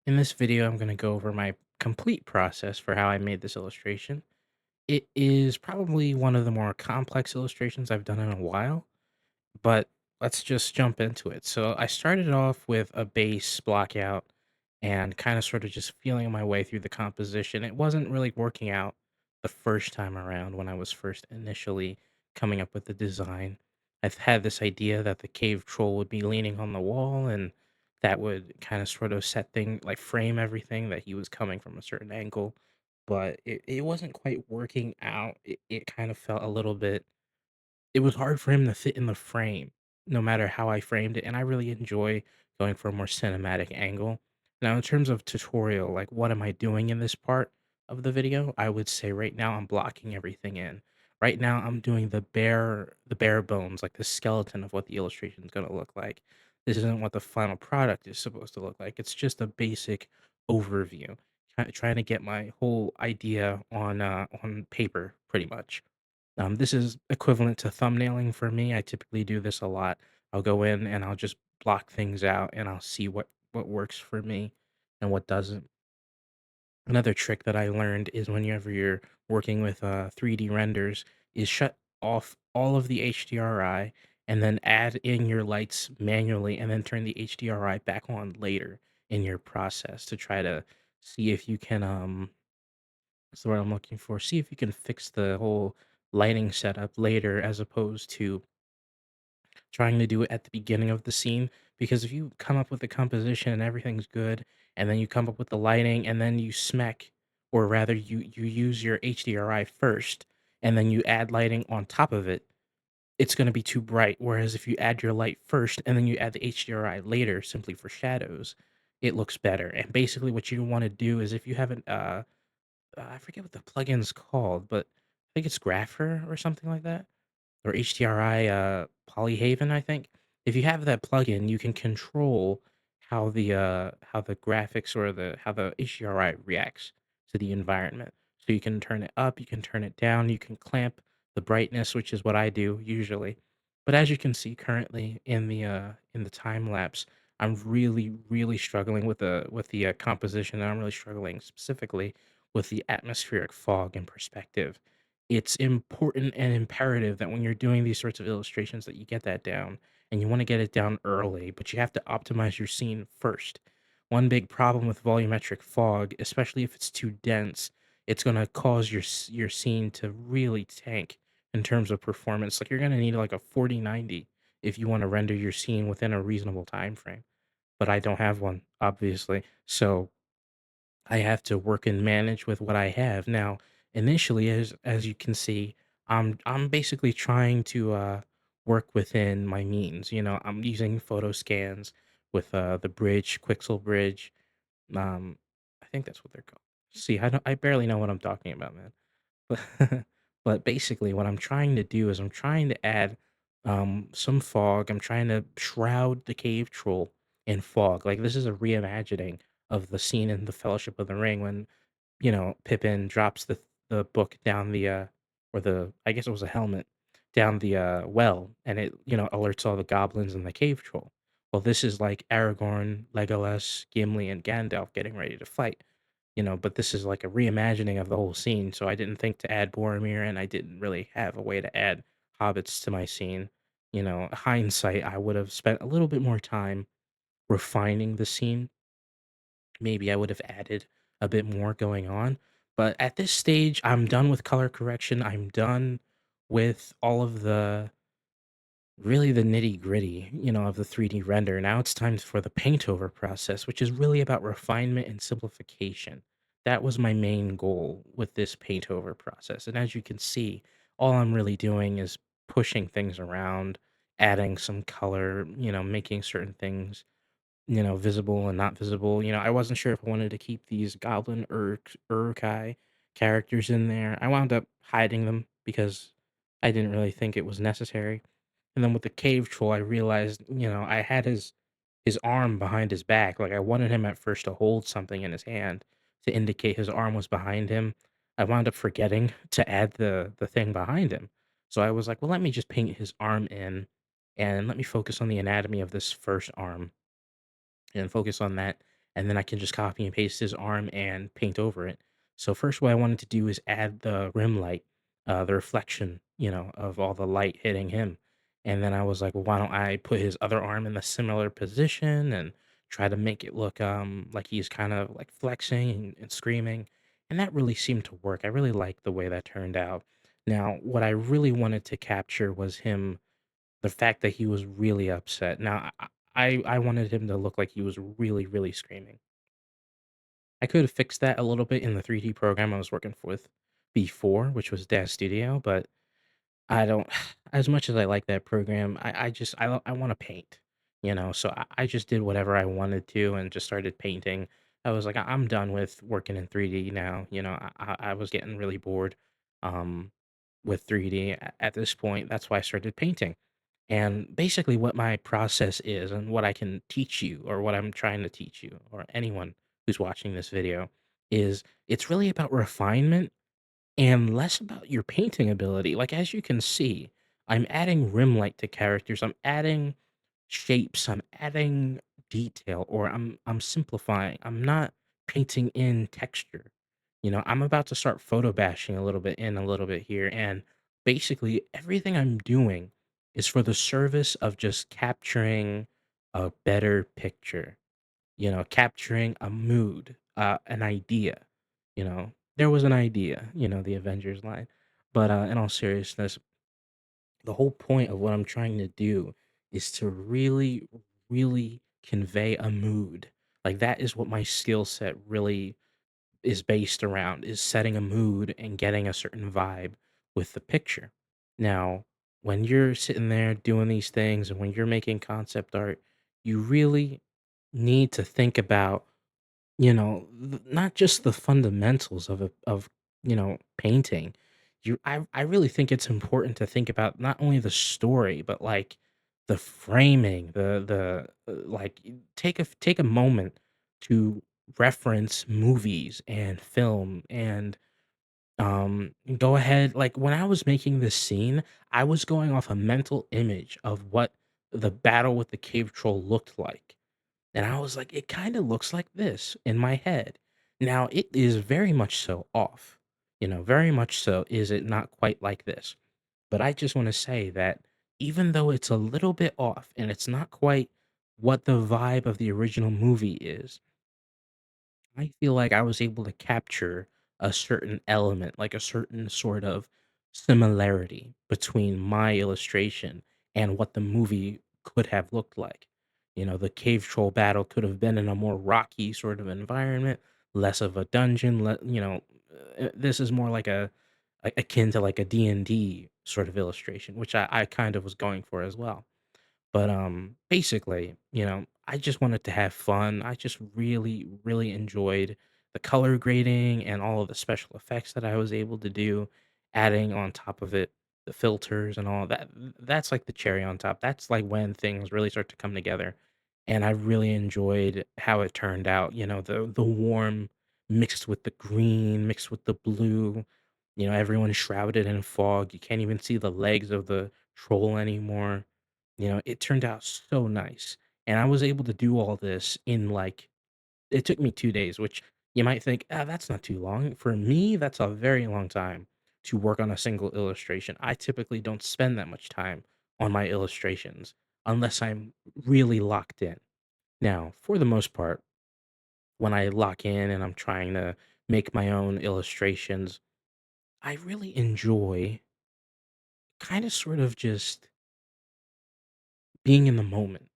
In this video, I'm going to go over my complete process for how I made this illustration. It is probably one of the more complex illustrations I've done in a while, but let's just jump into it. So I started off with a base block out and kind of sort of just feeling my way through the composition. It wasn't really working out the first time around when I was first initially coming up with the design. I've had this idea that the cave troll would be leaning on the wall and that would kind of sort of set thing like frame everything that he was coming from a certain angle, but it wasn't quite working out. It kind of felt a little bit, it was hard for him to fit in the frame, no matter how I framed it, and I really enjoy going for a more cinematic angle. Now, in terms of tutorial, like, what am I doing in this part of the video? I would say right now I'm blocking everything in. Right now, I'm doing the bare bones, like the skeleton of what the illustration is gonna look like. This isn't what the final product is supposed to look like. It's just a basic overview, trying to get my whole idea on paper, pretty much. This is equivalent to thumbnailing for me. I typically do this a lot. I'll go in and I'll just block things out and I'll see what works for me and what doesn't. Another trick that I learned is whenever you're working with 3D renders, is shut off all of the HDRI and then add in your lights manually and then turn the HDRI back on later in your process to try to see if you can what's the word I'm looking for? See if you can fix the whole lighting setup later as opposed to trying to do it at the beginning of the scene. Because if you come up with the composition and everything's good, and then you come up with the lighting, and then you smack, or rather, you use your HDRI first, and then you add lighting on top of it, it's going to be too bright. Whereas if you add your light first and then you add the HDRI later, simply for shadows, it looks better. And basically, what you want to do is if you haven't I forget what the plugin's called, but I think it's Grapher or something like that, or HDRI Polyhaven, I think. If you have that plugin, you can control how the graphics or the how the HDRI reacts to the environment. So you can turn it up, you can turn it down, you can clamp the brightness, which is what I do usually. But as you can see currently in the time lapse, I'm really struggling with the composition. And I'm really struggling specifically with the atmospheric fog and perspective. It's important and imperative that when you're doing these sorts of illustrations that you get that down, and you want to get it down early, but you have to optimize your scene first. One big problem with volumetric fog, especially if it's too dense, it's going to cause your scene to really tank in terms of performance. Like, you're going to need like a 4090 if you want to render your scene within a reasonable time frame. But I don't have one, obviously. So I have to work and manage with what I have. Now, initially, as you can see, I'm basically trying to work within my means. You know, I'm using photo scans with the bridge, Quixel bridge. Um, I think that's what they're called. See, I barely know what I'm talking about, man. But but basically what I'm trying to do is I'm trying to add, some fog. I'm trying to shroud the cave troll in fog. Like, this is a reimagining of the scene in The Fellowship of the Ring when, Pippin drops the book down or the I guess it was a helmet, down the, well, and it, alerts all the goblins and the cave troll. Well, this is like Aragorn, Legolas, Gimli, and Gandalf getting ready to fight. But this is like a reimagining of the whole scene, so I didn't think to add Boromir, and I didn't really have a way to add hobbits to my scene. Hindsight, I would have spent a little bit more time refining the scene. Maybe I would have added a bit more going on. But at this stage, I'm done with color correction. I'm done with all of the really the nitty-gritty, of the 3D render. Now it's time for the paint over process, which is really about refinement and simplification. That was my main goal with this paint over process. And as you can see, all I'm really doing is pushing things around, adding some color, making certain things, visible and not visible. I wasn't sure if I wanted to keep these goblin Urkai characters in there. I wound up hiding them because I didn't really think it was necessary. And then with the cave troll, I realized, I had his arm behind his back. Like, I wanted him at first to hold something in his hand to indicate his arm was behind him. I wound up forgetting to add the thing behind him. So I was like, well, let me just paint his arm in and let me focus on the anatomy of this first arm and focus on that. and then I can just copy and paste his arm and paint over it. So first, what I wanted to do is add the rim light, the reflection, of all the light hitting him. And then I was like, well, why don't I put his other arm in a similar position and try to make it look like he's kind of like flexing and screaming. And that really seemed to work. I really liked the way that turned out. Now, what I really wanted to capture was him, the fact that he was really upset. Now, I wanted him to look like he was really, really screaming. I could have fixed that a little bit in the 3D program I was working with before, which was Dash Studio, but I don't, as much as I like that program, I wanna paint, So I just did whatever I wanted to and just started painting. I was like, I'm done with working in 3D now," I was getting really bored, um, with 3D at this point. That's why I started painting. And basically what my process is and what I can teach you, or what I'm trying to teach you or anyone who's watching this video, is it's really about refinement and less about your painting ability. Like, as you can see, I'm adding rim light to characters. I'm adding shapes. I'm adding detail, or I'm simplifying. I'm not painting in texture. I'm about to start photo bashing a little bit in, a little bit here, and basically everything I'm doing is for the service of just capturing a better picture, capturing a mood, an idea. There was an idea, the Avengers line. But in all seriousness, the whole point of what I'm trying to do is to really, really convey a mood. Like, that is what my skill set really is based around, is setting a mood and getting a certain vibe with the picture. Now, when you're sitting there doing these things and when you're making concept art, you really need to think about, not just the fundamentals of painting. I really think it's important to think about not only the story, but like the framing, take a moment to reference movies and film and go ahead. Like, when I was making this scene, I was going off a mental image of what the battle with the cave troll looked like, and I was like, "It kinda looks like this in my head." Now, it is very much so off, very much so is it not quite like this. But I just wanna say that even though it's a little bit off and it's not quite what the vibe of the original movie is, I feel like I was able to capture a certain element, like a certain sort of similarity between my illustration and what the movie could have looked like. The cave troll battle could have been in a more rocky sort of environment, less of a dungeon. This is more like akin to like a D&D sort of illustration, which I kind of was going for as well. But, basically, I just wanted to have fun. I just really, really enjoyed the color grading and all of the special effects that I was able to do, adding on top of it the filters and all that. That's like the cherry on top. That's like when things really start to come together. And I really enjoyed how it turned out. The warm mixed with the green, mixed with the blue. Everyone's shrouded in fog. You can't even see the legs of the troll anymore. It turned out so nice, and I was able to do all this in, like, it took me 2 days, which you might think, "Ah, that's not too long." For me, that's a very long time to work on a single illustration. I typically don't spend that much time on my illustrations unless I'm really locked in. Now, for the most part, when I lock in and I'm trying to make my own illustrations, I really enjoy kinda sort of just being in the moment,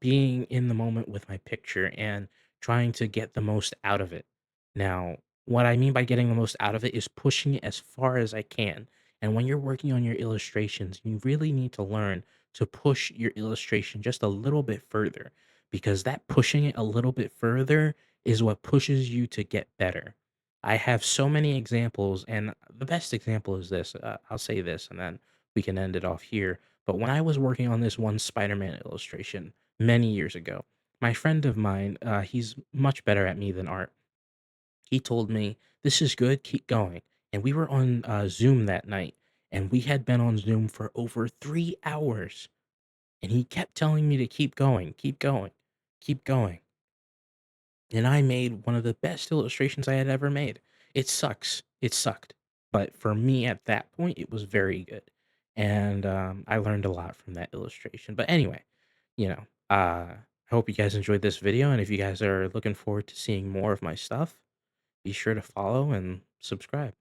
being in the moment with my picture and trying to get the most out of it. Now, what I mean by getting the most out of it is pushing it as far as I can. And when you're working on your illustrations, you really need to learn to push your illustration just a little bit further, because that pushing it a little bit further is what pushes you to get better. I have so many examples, and the best example is this. I'll say this and then we can end it off here. But when I was working on this one Spider-Man illustration many years ago, my friend of mine, he's much better at me than art. He told me, "This is good, keep going." And we were on Zoom that night, and we had been on Zoom for over 3 hours. And he kept telling me to keep going, keep going, keep going. and I made one of the best illustrations I had ever made. It sucks. It sucked. But for me at that point, it was very good. And I learned a lot from that illustration. But anyway, you know, I hope you guys enjoyed this video. And if you guys are looking forward to seeing more of my stuff, be sure to follow and subscribe.